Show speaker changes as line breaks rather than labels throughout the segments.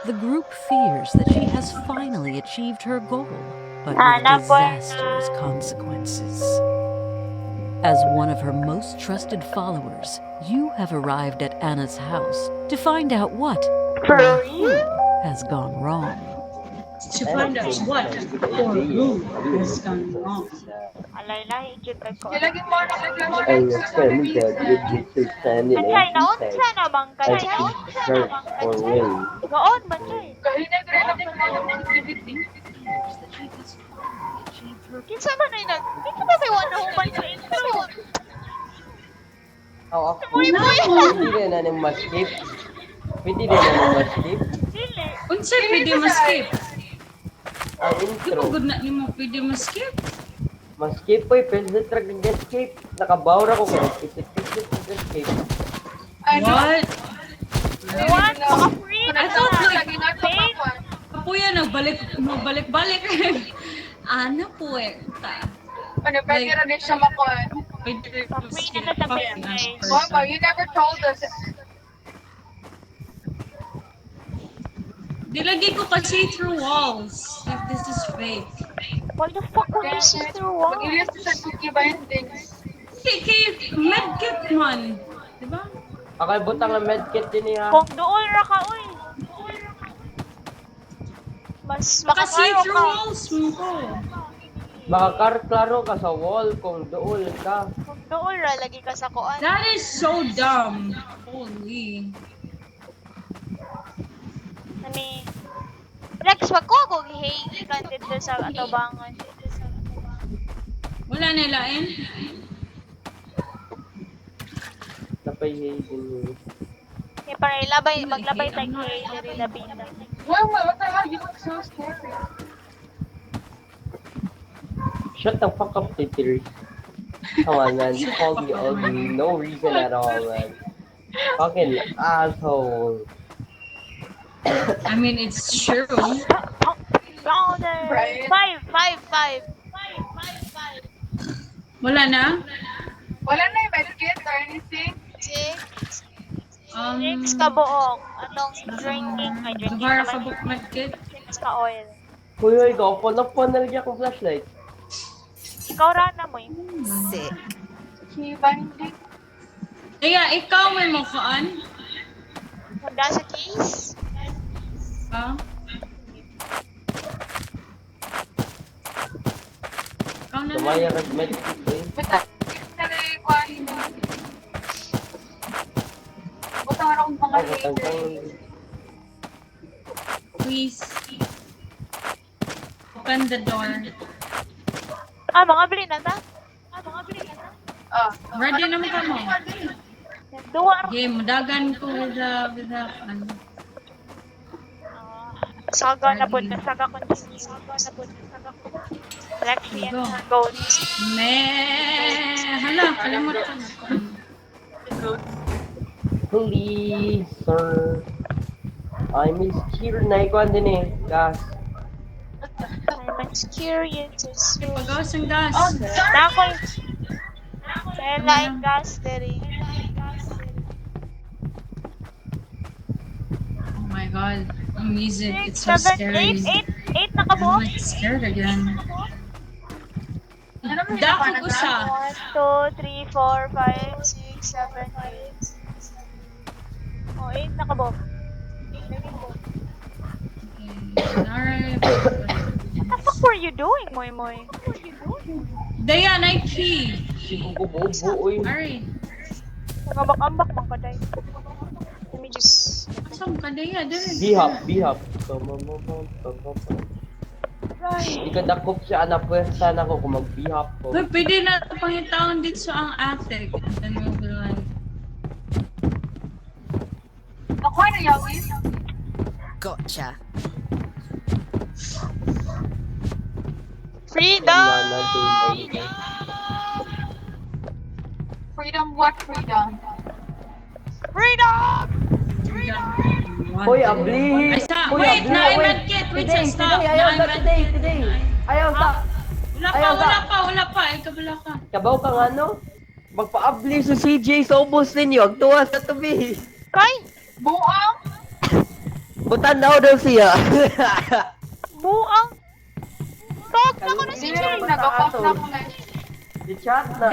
The group fears that she has finally achieved her goal, but with disastrous consequences. As one of her most trusted followers, you have arrived at Anna's house to find out what or who has gone wrong.
To find out what or who has gone wrong.
Alay lahi jud kay ko.
Lagi mo na
I offended with Mr. Sandy
Anchay
and
naon
he
sa
said,
na bang
I
kay?
think shirt or ring.
Gaon man chay.
Kahina rin ang activity.
Kinsa man ay nag? Kinsa ba may wala human sa intro?
Ako,
Muy muy.
pwede rin na ng maskip. Pwede rin na ng maskip.
Dili.
Unsay pwede ma-skip?
Ang
Di
intro.
mo good na nimo pwede ma-skip?
Maskip po pwede sa track ng escape. Nakabawra ko kaya pisit-pisit ng escape.
What?
What? Baka free na
I thought
na.
Lagi na ito
Pain?
pa.
nagbalik-balik. Ana puwerta.
Ano, pwede rin din siya makuha.
Pwede
Free na sa business.
Mama, you never told us.
Dilagay ko pa see-through walls. If this is fake.
Why the fuck would you see through wall?
Mag-ilis sa cookie bindings.
Kay medkit man. Diba?
Akay butang ng medkit din niya.
Kung dool ra ka uy. Mas
Baka
makakaro
see-through
ka.
walls mo ko.
Baka klaro ka sa wall kung dool ka.
Kung dool ra lagi ka sa kuan.
That is so dumb. Holy.
Ani Lex, wag ko ako gihingi ka dito sa atubangan.
Wala nilain?
Napay din yun.
Kaya para maglabay tayo kay diri labinda.
Wow, what the hell? You look so scary.
Shut the fuck up, Titiri. Come on, man. You called me ugly. No reason at all, man. Fucking asshole.
I mean, it's true.
Louder.
Right.
Five.
Wala na?
Wala na yung medkit or anything.
Six.
Um,
Six ka buok. Anong drinking? Ay, drinking
Gavara ka
naman.
book medkit?
Six ka oil.
Kuya, ikaw, phone na lagi akong flashlight.
Ikaw rana mo yun.
Key binding.
Kaya, ikaw may mukhaan?
Handa sa keys.
Ha? Ikaw na
Sumaya
lang.
ka medkit, eh.
Basta, kuhain mo. Buta nga akong mga later.
Please. Open the door.
Mga bili na ta.
Ah.
Ready naman ka mo?
Duwa ra.
Okay, madagan ko with the, ano.
Saga na po. Saga ko. Lexi and her goats.
Hala, kalimutan ko.
Please, sir. I miss Kira na ikuan din eh. Gas.
I'm curious.
Pagawas ang gas.
Oh,
Nakoy. Kaya laing gas diri.
Oh my god. The music, it's so
6, 7,
scary.
8 na ka
I'm
buok.
like scared again.
ano mo yung
Dako
nakuha
ko
na
siya.
1, 2, 3, 4, 5, 6, 7, 8. Oh, 8 na ka buok.
Alright.
What the fuck were you doing, Moy Moy?
Dayan, I key.
Sigong ko bobo, uy.
Alright.
Nangabak-ambak man ka dahil. Let me just...
Asam ka Daya?
Bihap. Di ka dakop siya na pwesta na ko kung mag-bihap ko.
Uy, pwede na pangitaon dito sa ang attic. And then we'll be like,
Nakuha na yawin.
Gotcha.
Freedom!
Freedom, what freedom?
Freedom!
Hoy, abli!
Ay, sa,
Hoy,
wait,
abli,
na-medkit. Wait, stop.
Ayaw na,
Na-medkit.
today. Ayaw sa...
Wala pa. Ikaw wala ka.
Kabaw kang ano? Magpa-abli sa CJ sa ubos ninyo. Agtuwa sa tabi.
Kay!
Buang?
Butanaw daw siya.
Buang. Tawag na ko na si
Hindi
Jay.
naman nag-off na ako na.
Di chat na.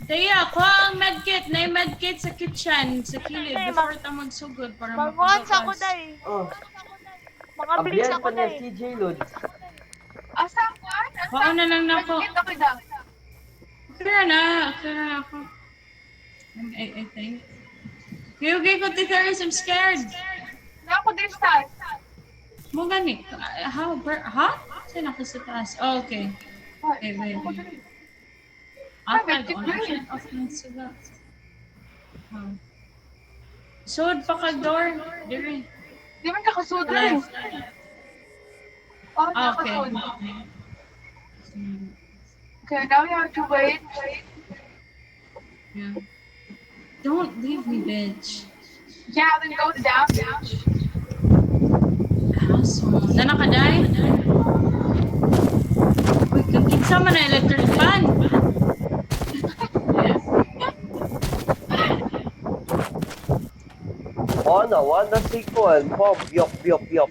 Daya, kuha ang medkit. Na yung medkit sa kitchen. Sa kilid. Before ta magsugod para
Mabuhan sa ako dahil.
Oh,
Mga bilis
abiyan
ako
pa niya
dahil.
si J-Lod.
Asa ko?
Mauna lang na ako.
Bakit ako daw?
Okay na ako. I think. Okay ko, Tikaris. I'm scared.
Na ako din start.
Mo gani. How? Saan ako sa taas? Oh, okay. Wait. Off lang sila. Sud pa ka door. Dire.
Di man nakasud na.
Left.
Oh,
Okay.
nakasud. Okay, now we have to wait.
Yeah. Don't leave me, bitch.
Yeah, then go down, bitch.
Asshole. Na nakaday? Uy, kinsa man na electric fan.
Wala si Kuan. Pop, yok.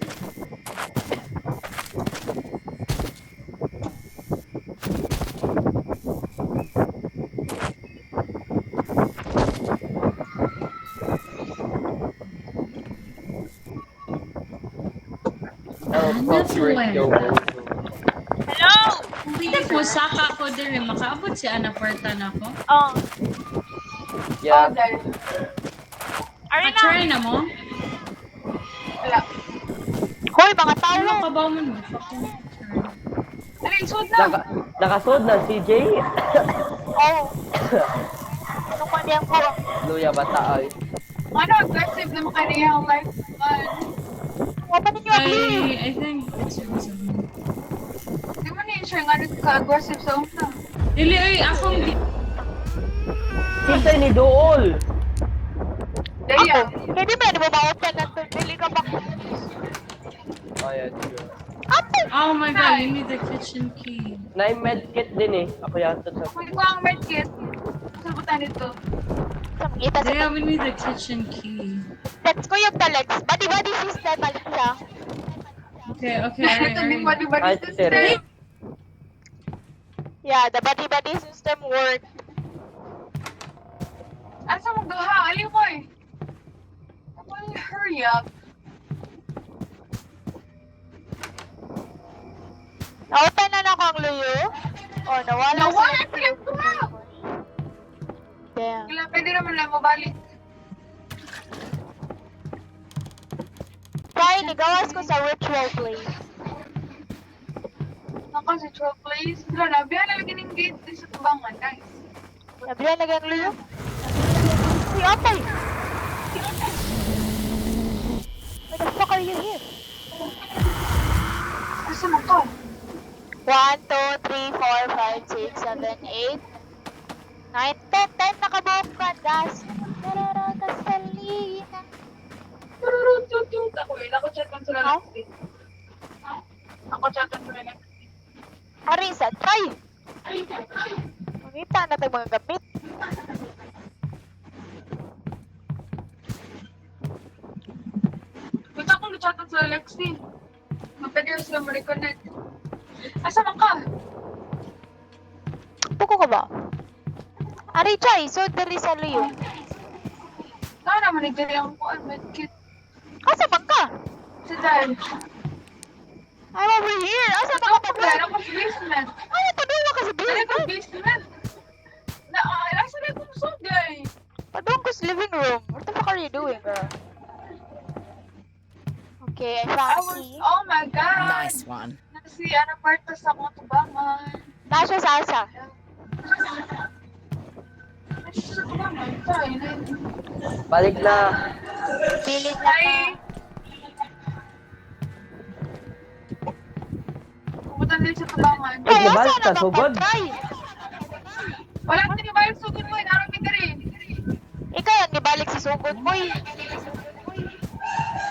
Hello!
Hindi po, saka ko din. Makaabot si Ana Puerta na ako.
Oh,
Yeah.
Dahil.
Arena!
Try na mo?
Wala.
Hoy, mga tao!
Ano ka ba mo? Fucking
Dali, sud na.
Nakasod na si Jay.
Oh. Ano pa diyan ko?
Luya bata ay.
Ano, aggressive na makaniya ang life.
Huwag pa ninyo agree!
I think it's reasonable.
Di mo na siya nga nagka-aggressive sa una.
Dili, ay, akong
Kita ni Dool.
Daya.
Hindi ba, di mo ma-open na ito? Dili ka ba?
Ayan, sure.
Apo!
Oh my god, you need the kitchen key.
Na-medkit din eh. Ako yata sa...
Kung ko ang medkit, sabutan nito.
Sa mga ita sa
Yeah, we need the kitchen key.
text ko yung telex. Body system, balik siya.
Okay,
Ito din
alright.
ba
Ay,
dito
si Tere.
Yeah, the body system work.
Asa mo duha? Alin ko eh. Well, hurry up.
Na-open na ako ang luyo. Oh, nawala
Nawala
sa-
sila duha!
Damn.
Kailan pwede naman lang mabalik.
Try, nigawas ko sa ritual place.
Ako si Troll Place. Wala, biya na lagi ng gate din sa tubangan, guys.
Nabiyan lagi ang luyo. Uy, atay! Why the fuck are you here?
Asa mo to?
1, 2, 3, 4, 5, 6, 7, 8, 9, 10, 10 nakabuok ka, gas. Nararagas sa lina.
Tururut. Ako eh, ako chat lang sila
Ha?
next week. Ako chat lang sila next week.
Arisa, try! Mangita na tayo mga gamit.
Gusto akong chat lang sila next week. Mapwede rin sila ma-reconnect. Asa man ka?
Puko ka ba? Ari, try! So, dari sa luyo.
Saan naman nagdali ang kuan, medkit.
Asa man ka?
Sa dahil.
I'm over here! Asa man ka pa
Wala ako sa basement.
Ay, padula ka sa
Wala ko sa
basement!
basement. Asa na akong sugay?
Padung ko sa living room. What the fuck are you doing, girl? Okay, I
I
found
was,
key.
oh my God.
Nice one.
Nasi, ano parta sa akong tubangan.
Nasha sa asa.
Nasi sa tubangan. Sorry.
Balik na.
Pilit na ka.
Ay. Pumunta din sa tubangan.
Ay,
Ay,
asa
diba?
na
Kasugod.
try?
Wala ko tinibayang sugod mo. Inaarap kita rin.
Ikaw ang nibalik si sugod mo eh.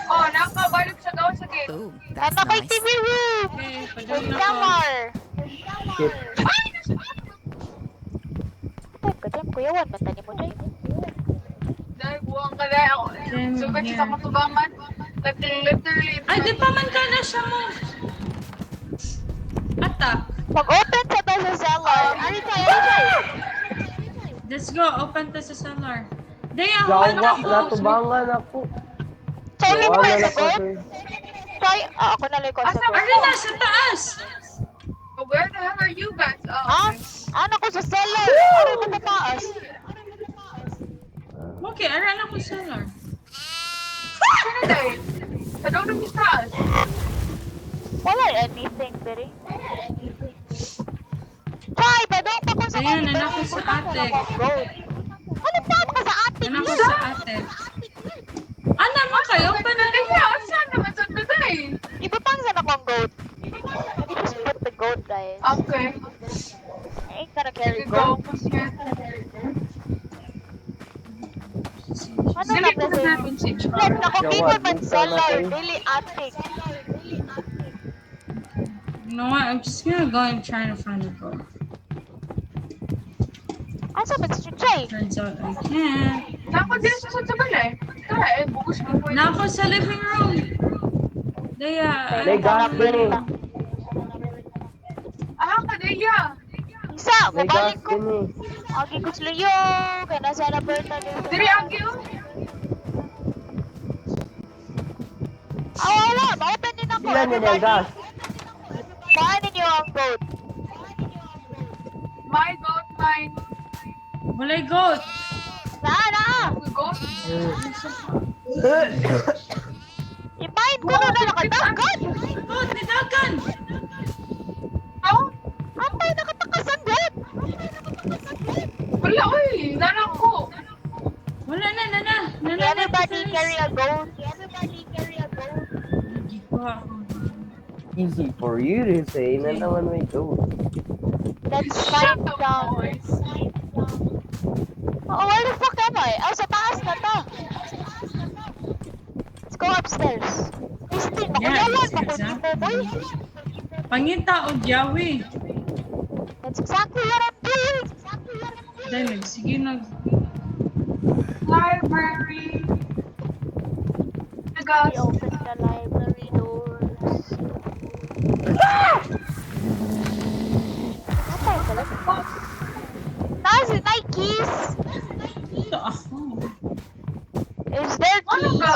Oh, nakabalik sa gawa sa gate.
Ooh, that's
Ano kay
nice.
TV room?
Okay,
Good
padung na ako.
summer.
Shit.
Ay, nasa
Ay, kadam, kuyawan, mata ni mo dyan.
dahil buwang ka dahil ako.
Damn,
Sugod
yeah.
sa akong tubangan. Like, literally.
Ay, di pa man ka na siya mo. Attack.
Mag-open sa to sa cellar. Ari try.
Let's go, open to sa cellar. Daya,
Gawa,
wala ako.
natubangan ako.
Try mo
Wala
ba
na
sa goat?
sir.
Try. Ako na like sa goat.
Ari na, sa taas.
Oh, where the hell are you guys? Oh,
Ha? Ano ko sa cellar? Ano ko sa taas?
Okay, aran ako sa cellar.
Trinidad. I don't know who's that.
Wala anything, Beri. Try, ba doon pa ko sa
Ayan,
goat.
anak ko sa attic.
Ano pa ka sa attic?
Anak ko sa ate. Ano mo kayo?
Kaya, saan naman sa today?
Ibutang sa akong goat. You just put the goat, guys.
Okay.
I ain't gonna carry
Sige, go.
goat. Ano
Dili
na
ko
kasi?
na natin si
Like, nakapigil man
Yawan,
cellar,
natin.
dili attic.
You know what? I'm just gonna go and try to find a goat.
Asa ba si Chay?
Turns out I can't.
Nako din sa sabali. Tara, bukas mo po.
Na ako sa living room. Daya,
May gas din eh.
Kadaya.
Isa,
May gas
mabalik ko.
din eh.
Agi ko sila yo. Kaya nasa Alberta dito.
Diri, agyo.
Wala. Ma-open din ako.
Ilan yun yung gas?
Paano niyo ang goat?
My goat, mine.
walay goat.
Sana!
We goat.
I-mind ko na nakadagat.
Goat, nidagan.
Oh,
Ampay nakatakas ang goat.
wala, oy. Nalang ko.
Wala na, nana. Nana,
Everybody carry a goat. Everybody carry a goat.
Easy for you to say na naman may goat.
Let's
Shut
find
up,
some.
boys.
Oh, where the fuck am I? Sa taas na to. Let's go upstairs. Christine, makuyawan.
that's
Makunin mo, boy.
Pangita o Yawi.
That's exactly what I'm doing.
Dahil sige nag...
Library. The
We
gas.
open the library doors. Nasa Nikes.
Ito ako.
Is there
Ano
keys?
ba?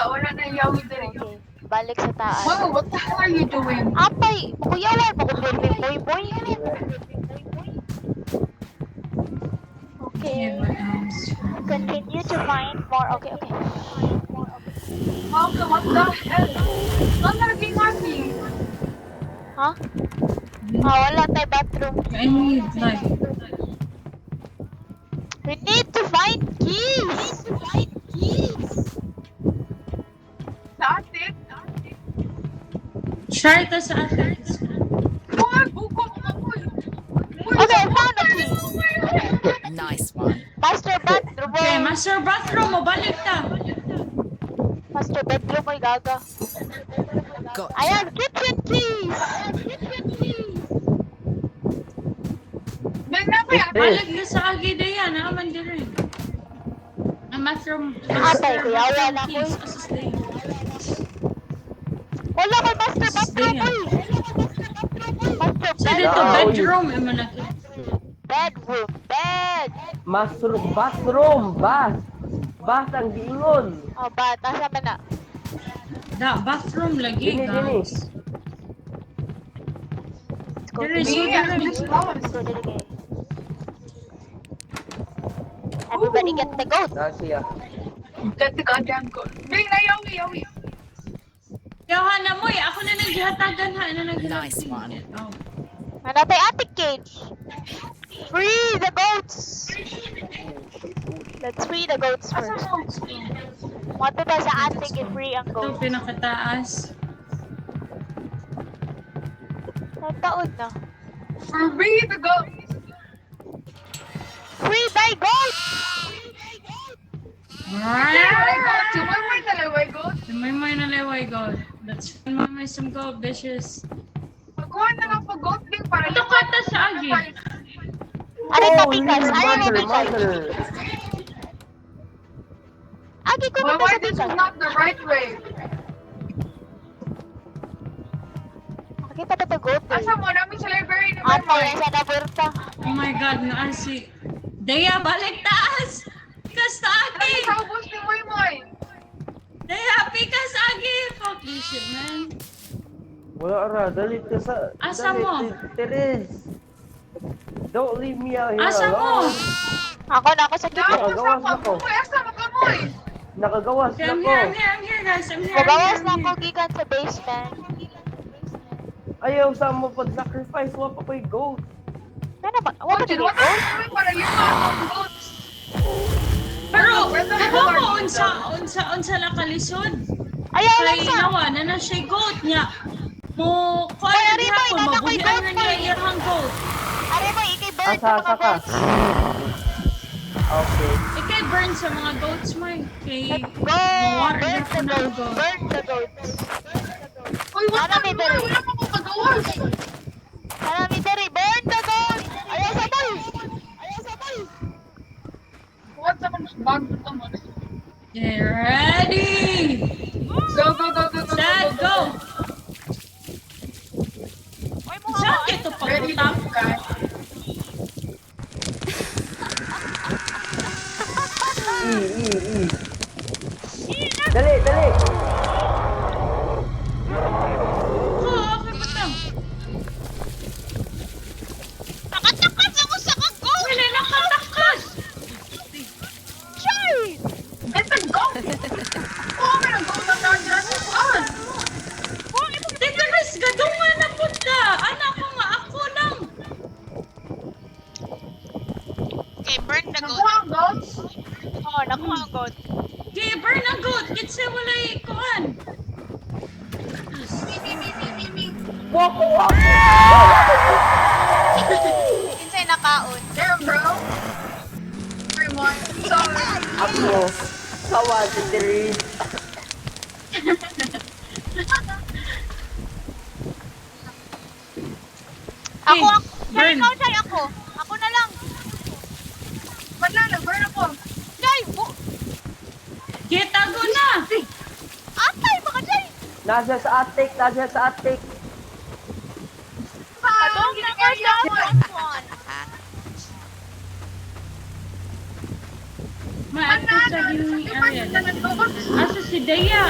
Wala na yawi din.
Okay, balik sa taas.
Wow, what the hell are you doing?
Apay, makuyawan. Makunin boy, boy. Okay. Continue to find more. Okay, okay.
Okay, what the hell? Saan naging happy?
Huh? Wala tayo bathroom.
I need like...
We need to find keys.
Sa atin?
Try ito sa atin.
Boy, bukot ako.
Okay, found a key.
Nice one.
Master bedroom.
Okay, master bathroom mo. Balik ta.
Master bedroom ay gaga.
Gotcha.
Ayan, kitchen keys.
Big na kaya?
Balik na sa agi na yan. Naaman din rin. Ang bathroom.
Atay, kuyawa na ko.
keys. Asas din.
Wala ko master bathroom boy. Master
Sa dito,
bedroom.
bedroom. Imo na to.
Bedroom. Bed.
Bathroom, bath. Bath ang giingon.
Oh, ba, tasa man na.
Da, bathroom lagi,
Dini,
guys.
Let's go
There
to
is
the
so
This
different.
house.
Let's go to the gate. Everybody get the goat.
Nasiya.
Get the goddamn goat. Big na yawi.
Yahan na mo eh. Ako na naghihatagan ha. Ano
Nice one.
Oh.
Hanapay attic cage. Free the goats. Let's free the goats first. Mato tayo sa attic i-free ang
Ito,
goats.
pinakataas.
Nagtaon na.
Free the goat.
Free thy goats!
Alright.
Tumay talaway goat.
May naleway gold. Let's find my some gold dishes.
Pagkuhan na lang po goat din para
Ito kata sa agi.
Aray
Oh,
tapikas, aray
mother,
tapikas.
mother.
Agi ko
Why
na sa
this
bisan.
was not the right way?
Nakita pa to goat eh.
Asa mo namin sa library ni
Ato
Boy?
na sa naburta.
Oh my God, na si... Daya, balik taas! Pikas ta
Ano
agi!
sa ubos ni Moy Moy?
Daya, pikas agi! Fuck this shit, man.
Wala ra, dali ka sa...
Asa
dali,
mo?
Teres. Don't leave me out here
Asa mo?
alone.
Ako na ako sa kitchen.
Nakagawas na ko.
Moy, asa mo ka Moy?
Nakagawas
Okay,
na
I'm
ko.
here, I'm here, I'm here, guys. I'm here, I'm
Magawas
here,
na
I'm
ako
here.
gikan sa basement.
Ayaw sa mo pag-sacrifice. Wala pa ko'y goat.
Kaya ba? Wala
Moy,
dili
what
goat?
are you para lima ang goats?
Pero, kamo mo, unsa la kalisod?
Ayaw lang
Kay
sa.
nawa, na siya goat niya. Mo, kuha
Ay,
na
ari,
diha
Moy,
ko,
nana ko'y
mabuhian
goat,
na
Moy.
niya iyang goat.
Are mo, ikay bird
Asa,
sa mga
asa ka?
goats.
Okay.
Ikay burn sa mga goats mo eh. Kay,
Let's go!
mawater
Burn
na
the
ko ng
goats.
goat.
Burn the goats.
Uy, what
Ano,
the
may
Moy?
dali?
Wala pa ko magawas.
Hanami diri, burn the goats! Ayaw sa boys! Ayaw sa boys!
What sa mga bag ito mo?
Get ready!
Go, go, go, go, go,
Set, go!
Uy, mo
Saan kito
Ready
pagutang?
to guys.
Dali, dali.
Okay, butang.
Nakatakas ako sa kagong!
Wala nakatakas!
Chay!
It's a goat! Oh, may nag-goat na dyan. Saan?
Teka, Riz, gadungan na punta! Anak ko nga, ako lang!
Okay, burn the goat.
Nakuha ang goats?
Oo, nakuha ang goat.
Okay, burn ang goat! Kitsa walay kuhan!
Kinsay nakaon.
There, bro. Sorry, Moy. Sorry.
Ako. Kawa si Teres.
Ako,
Okay,
Chay,
burn.
ikaw, Chay, ako. Ako na lang.
Ba't na, nag-burn ako?
Chay,
Kita ko na!
atay, baka Chay.
Nasa sa attic, nasa sa attic.
Kadong na ko siya, front one.
Maato sa yung area. Asa si Daya?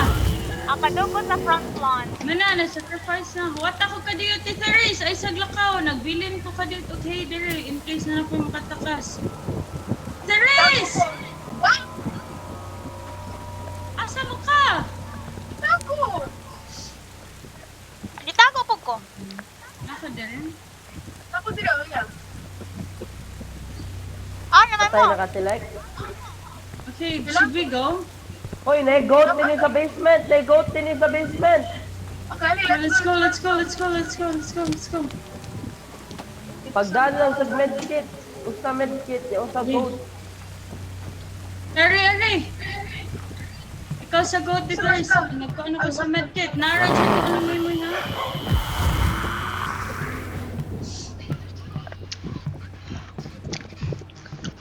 Ang kadong ko sa front lawn.
Mana, na-sacrifice na. What ako ka diyo, Tita Riz? Ay, saglakaw. Nagbilin ko ka diyo. Okay, dire. In case na ako makatakas. Tita Riz! Asa mo ka?
Ako!
Gitago po ko.
Naka dire.
Ako dira, uya.
Ah, naman
Patay
mo.
na ka-select.
Okay, should we go?
Hoy, na-goat din sa basement. Na-goat din sa basement.
Okay,
Okay, let's go, let's go, let's go, let's go, let's go, let's go.
Pagdaan lang sa medkit. Usa medkit, usa goat.
Ari! Ikaw sa go, Tita Riz. Nagkaano ko sa medkit. Nara dyan ko ano mo na.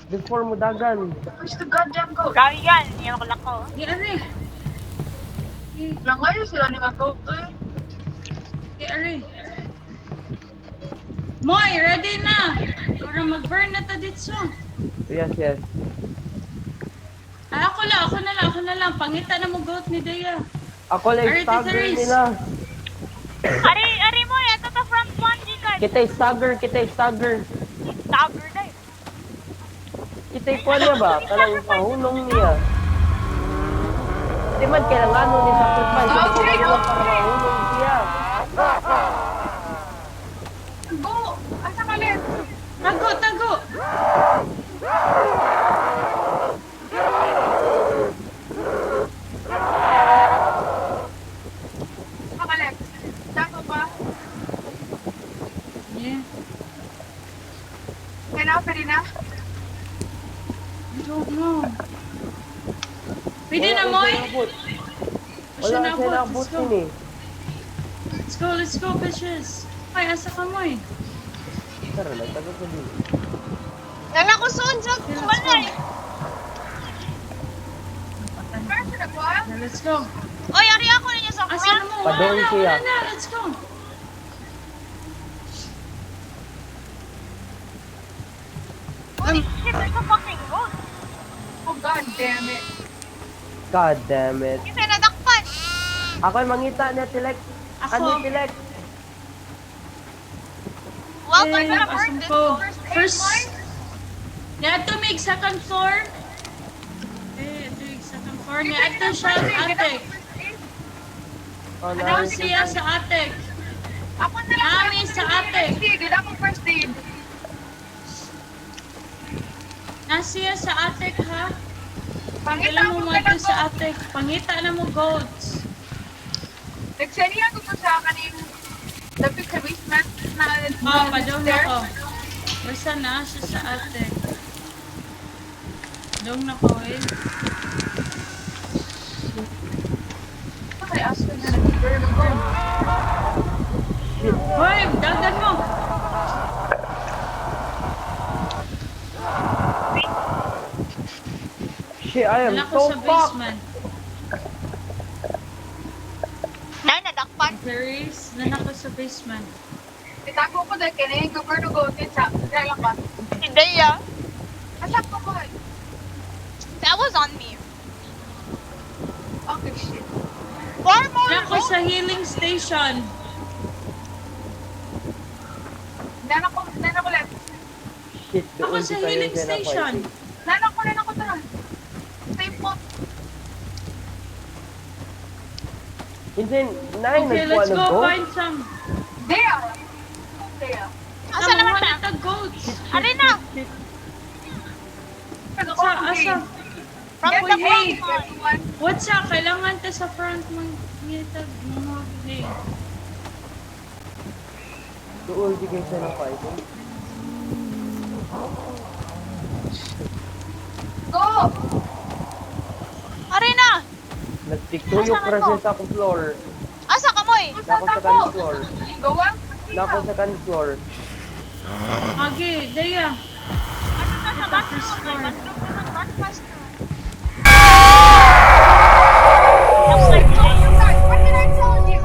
Before mo dagan.
Where's the goddamn goat?
Gawin yan. Yan ako lang ko.
Di, Ari.
Lang ngayon sila ni goat eh.
Di, Ari. Moy, ready na! Para mag-burn na ta dito.
Yes, yes.
Ah, ako na lang. Pangita na mo goat ni Daya.
Ako lang
Alright,
stagger
Tita Riz.
nila.
Ari mo, ito to front lawn, Gikan.
Kita'y stagger.
Stagger na eh.
Kita'y kuha niya ba? Kanang pahunong niya. Di man kailangan ni sacrifice. Ito ko lang para mahunong siya.
Go! Asa ka ulit?
Tago!
Asa ka ulit? Saan ba?
Yeah.
Pwede na?
I don't know. Pwede na, Moy?
Wala na siya nakabot
Let's go.
din eh.
Let's go, bitches. Ay, asa ka, Moy?
Tara lang, tagal ko din.
Nala ko soon sa kumalay.
nagwa?
Let's go.
Oy, ari ako ninyo sa
Asa
front.
na mo?
Padol siya.
Wala na. Let's go.
Holy shit, there's a fucking goat.
Oh god damn it.
God damn it.
Kasi nadakpan.
Ako'y mangita na Tilek.
Ako.
Ano Tilek?
Welcome
Eh,
to the
napasok
first.
ko. First. Yeah, ito may second floor. Eh, ito yung second floor niya. Ito siya, attic.
Oh,
Ano
nice.
siya sa attic?
Ako na lang.
Mami, sa attic.
First aid. Ako first aid.
Nasiya sa attic, ha?
Pangita
Kailan
ako
mo
ka
mo
na
sa attic? Pangita na mo goats.
Nagseniya ko sa kanin. Dapat sa basement na
Oh, padong na ko. Basta na siya sa attic. Dong na ko, eh.
Okay, aso na nag-burn ako.
Hoy, dagan mo.
Shit, I am
Wala ko
so
sa
fucked.
basement.
Nay, nadakpan.
Paris, nan ako sa basement.
Itago ko dahil kaya yung governo go sa dalapan.
Hindi ya.
Asa ko ko?
That was on me.
Okay, shit.
Four more
Nan ako
goats.
sa healing station.
Nana ko left.
Shit,
Ako
doon
sa
di kayo
healing
dyan ako,
station.
I think.
Nana ko tara. Save po.
Hindi, nine
Okay,
nagkuha
let's
ng
go
goat.
find some.
There. There.
Asa naman
Namuha
siya?
na goats.
Ari na.
Asa?
From
Uy,
the
hey.
front.
What's up? Kailangan ta sa front mong ngitag mga hey.
Doon di kayo dyan ako, I think.
Go.
Ari na.
Nagtiktuyok
Asan
na
ako?
siya sa akong floor.
Asa ka moy?
Nako sa second floor.
Go on.
Nako sa second floor.
Agi, Daya.
Ano na sa back
First floor.
breakfast.
What did I tell you?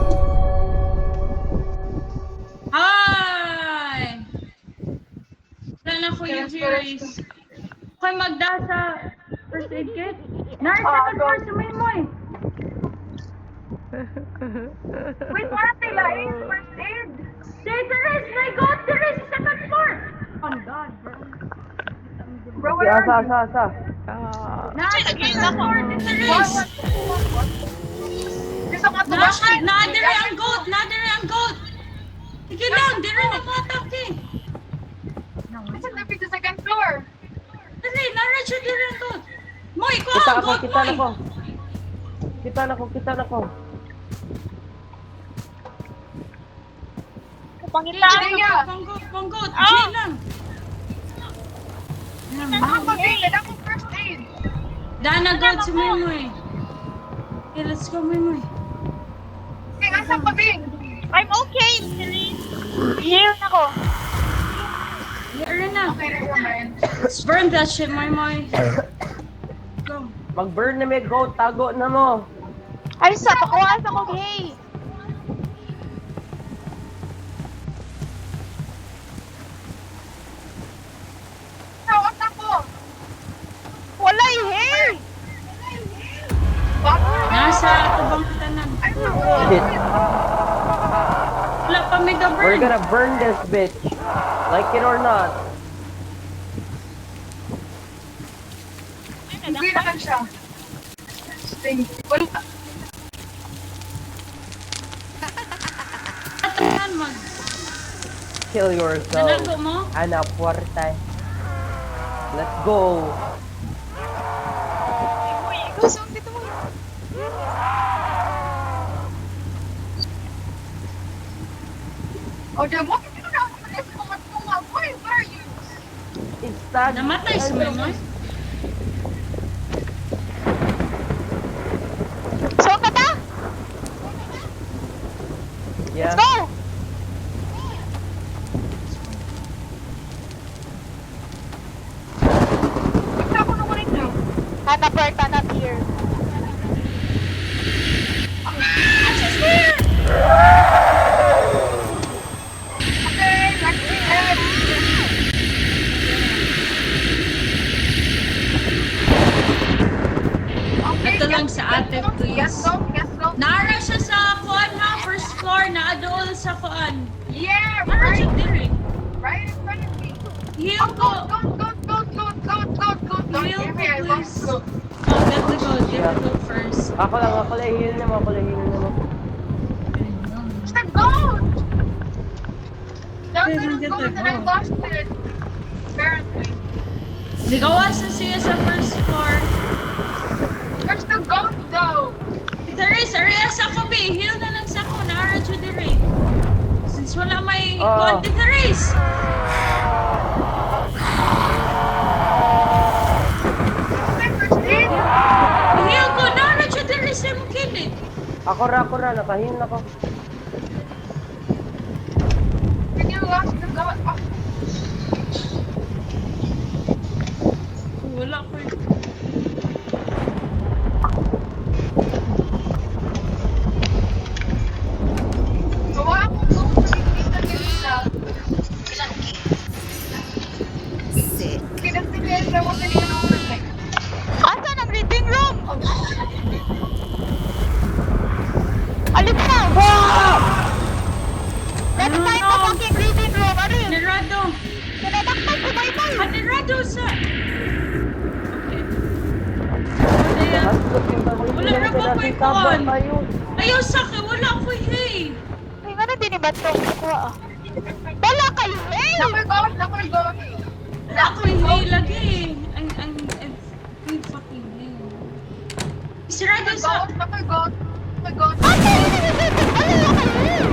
Hi! Wala na ko yung series. Ako'y magdasa first aid kit. Nurse, second floor sa may mo eh.
Wait, what sila? First aid.
There is! My God! There is! Second floor! Oh God, bro.
Bro,
Si
where
asa,
are you?
asa, asa.
Nurse,
Nag-heal
second
ako.
floor ni Therese!
Gusto ko ito
Nurse, nadire ang goat! Nadire ang goat! Sige lang, dire na mo atake.
Gusto na sa second floor.
Dali, nara siya dire ang goat. Moy, ko
Kita
ang
ako,
goat,
kita na
Moy!
ko. Kita na ko.
Pangitaan.
Panggot,
Ah!
G lang.
Ako pag-aid. Ako first aid.
Dana goat si Moy. Okay, let's go, Moy.
Okay, asa pag-aid?
I'm okay, Celine. Heal na ko.
Here na.
Okay, never mind.
Let's burn that shit, Moy. Go.
Mag-burn na may goat, tago na mo.
Ay, sa pakuha sa kog hay.
Tawag ako.
Wala yung hay.
Nasa tubang tanan.
Shit.
Wala pa mega
We're
burn.
gonna burn this bitch. Like it or not.
Hindi na lang siya. Wala.
Tanan mag.
Kill yourself.
Nanago mo?
Ana puerta. Let's go.
Uy, gusto dito mo.
O, diyan mo. Hindi na ako mag-tunga. Where are you?
It's that.
Namatay si Moy.
So, kata?
Yeah.
Let's go.
Gusto ako naman ito.
Not here.
Quiet,
Yes,
please.
go. Yes, go.
Nara siya sa kuan ha, first floor na adol sa kuan.
Yeah,
Nara
right.
siya diri.
Right in front of me.
Heal
Go,
ko.
go, go, go, go, go, go, go, go.
Heal
Give
ko,
me a go.
please.
Go.
Oh, let me go. Let me go first.
Ako lang, heal naman.
It's the goat! Don't
Hey,
let him
get
go,
the
then I
goat.
lost it. Apparently.
Ligawan sa siya sa first floor.
Where's the goat though?
Therese, area sa ko, be. Heal na lang sa ko. Nara siya diri. Since wala may
Oh.
kuan ti Therese.
Christine?
Heal ko. Nara siya diri sa mong kilid.
Ako ra, nakahin ako.
Can you lost the goat? Oh,
Wala ko eh.
gawa akong goat na nakikita nila.
Sick.
Kinasinyesa mo sa nila ng protect.
Asan ang reading room? Alin na? Let's find the fucking reading room. Ano yun?
Nirado.
Sinadaktan ko ba ito?
Nirado sa... Okay. Ayan. Wala na ba ko ikuan? Ayaw sa akin. Wala ko hey.
Ay, nga na din iba ito. Kuha ah. Wala kayo eh!
Nakoy goat, nakoy goat.
Wala ko hey lagi. I'm fucking hey. Sirado sa...
Nakoy goat. Nakoy goat.
Ano yun? Wala kayo!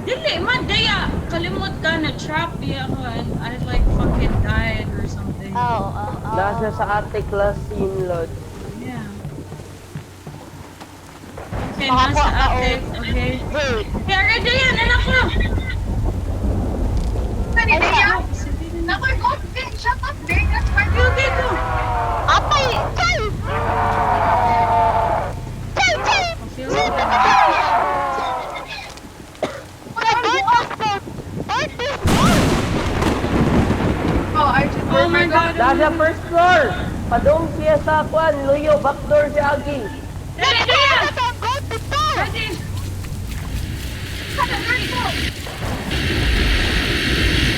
Dili man, daya. Kalimot ka na trap diya ako and I like fucking died or something.
Oo.
Nasa sa ate class scene, Lord.
Yeah. Okay,
Makakuha
nasa
ka,
ate.
oh.
Okay.
Wait.
Kaya ready yan, anak ko.
Saan
Ay,
niya?
Sige na.
Nakoy goat, bitch. Shut up, bitch. That's my
Yung
goat.
dito.
Apay! Chay! Chay! Chay! Wala doon ako! Part this one!
Oh, I just
Oh my God.
Nasa first floor! Padong siya sa kwan, Luyo, backdoor si Agi.
Ready,
Kaya
yan.
na ito ang goat dito!
Ready.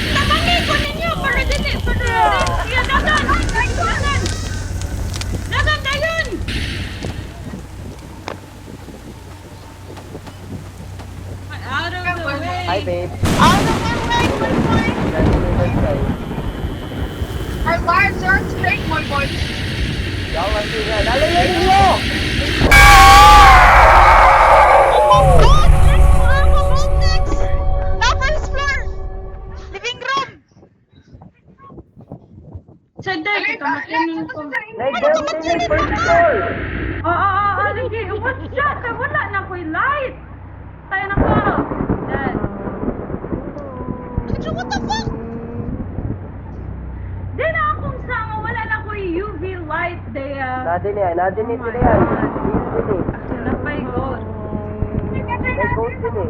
Tabangi ko ninyo para dili. Para dili. Yan, dagan. Dagan. Dagan, dagan. Out of the way.
Hi, babe.
Out of my way!
Nandito na tayo.
Our lives are at stake, my boy.
Yaw, kasi nga. Nalayan niyo!
Oh God! There's mga goat next! Na first floor! Living room!
Sa dahil, kamakainin ko.
Nag-down din yung first floor!
Sige. What's that? Wala na ko'y light. Tayo na ko. Dad.
Andrew, what the fuck?
Di na akong sama. Wala na ko'y UV light. Daya.
Nadin yan, nadin ito na yan. Dito din eh.
Sila pa'y goat.
May goat din eh.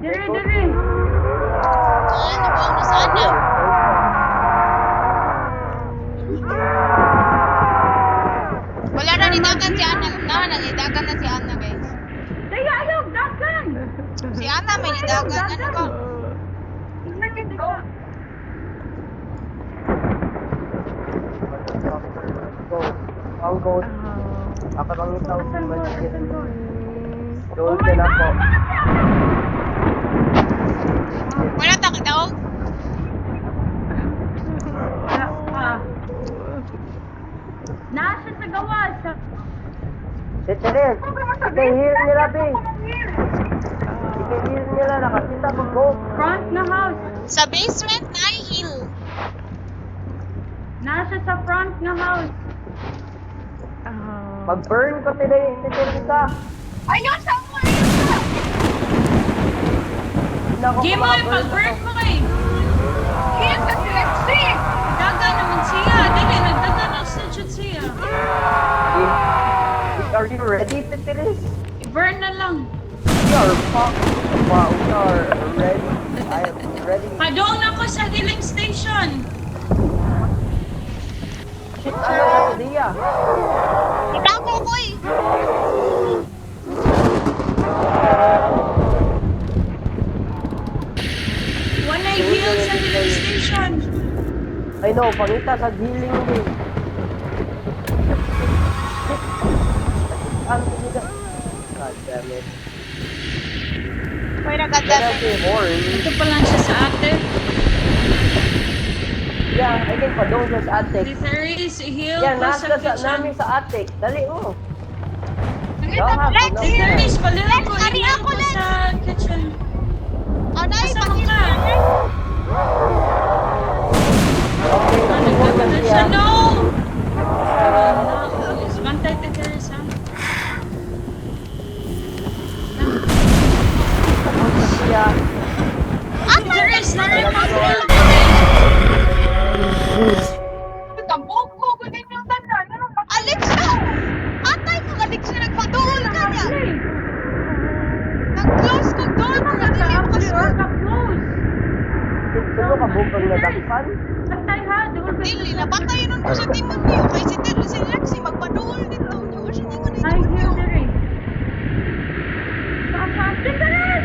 Dire, dire.
Ano ba? Nasaan na? Wala na nidagan si Ana. Nidagan na si Ana, guys.
Daya, ayaw. Dagan.
Si Ana may nidagan. Ano ba?
Goat. Ang goat. Ako lang itaw. Masjid.
Oh
Goat
my
din ako.
God.
Wala takot daw.
Wala pa. Nasa sa gawas.
Titilis. I-heal nila, be. I-heal nila. Nakasita ko goat.
Front na house.
Sa basement na hill.
Nasa sa front na house.
Mag-burn ko titilis ka.
Ayun, somewhere!
Hindi na ako
Game mo,
makaburn.
pag-burn mo eh.
Yes, let's see!
Daga naman siya. Dili, nagdaga na sa jud siya.
Are you ready, titilis?
I-burn na lang.
We are fucked. Wow, we are ready. I am ready.
Padong ako sa healing station.
Shit, ano? Dia.
Itago ko eh.
Wala heal sa healing station.
I know, pangita sa healing din. Ano nila? God damn it.
Wait,
Kaya
nagandang.
si Horn.
Ito pa lang siya sa ate.
Yeah, I think padong siya sa attic.
Titharis, heal
Yeah,
ko sa
nasa sa
kitchen.
namin sa attic. Dali mo.
Nakita
Y'all
mo,
have to know.
Titharis, palila ko,
Let's,
i-heal
ako,
ko
let's.
sa kitchen.
Ano ay
Asa mo
pag
ka?
Okay,
Nagkakaroon
siya.
siya, no! Bantay Titharis, ha?
Siya.
Titharis, na-report ko.
tambok ko, kunin yung tanan. Ano ba?
Alexa! Atay mo, Alexa, nagpaduol ka niya. Nag-close kong door mo, nga dili mo kasur.
Sulo ka bukang nadakpan.
Bantay ha, duol ba?
Dili, napatay nun ko sa timon niyo. Kay si Lexi, magpaduol nito niyo. Kasi hindi ko na
Ay,
timon niyo.
heal diri. Saan? Titharis!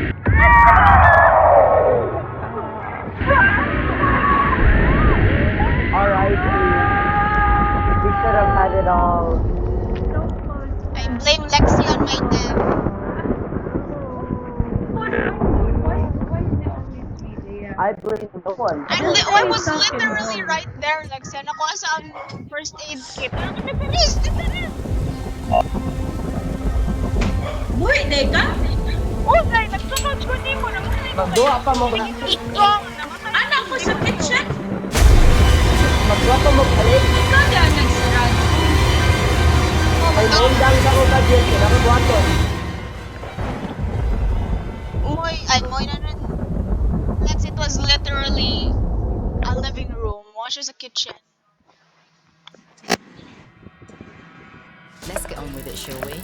Alright, we should have had it all.
I blame Lexi on my death.
I blame no one.
I was literally right there, Lexi. Nakuha sa first aid kit.
Buhi, day ka?
Oh, guys, nagsunod ko ni mo.
Magduwa pa mo.
Anak ko sa kitchen?
Magduwa pa mo balik.
Ikaw di ang nagsarado.
Ay, maundang ka ko budget. Nakagwato.
Moy na nun. Lex, it was literally a living room. Wash is a kitchen.
Let's get on with it, shall we?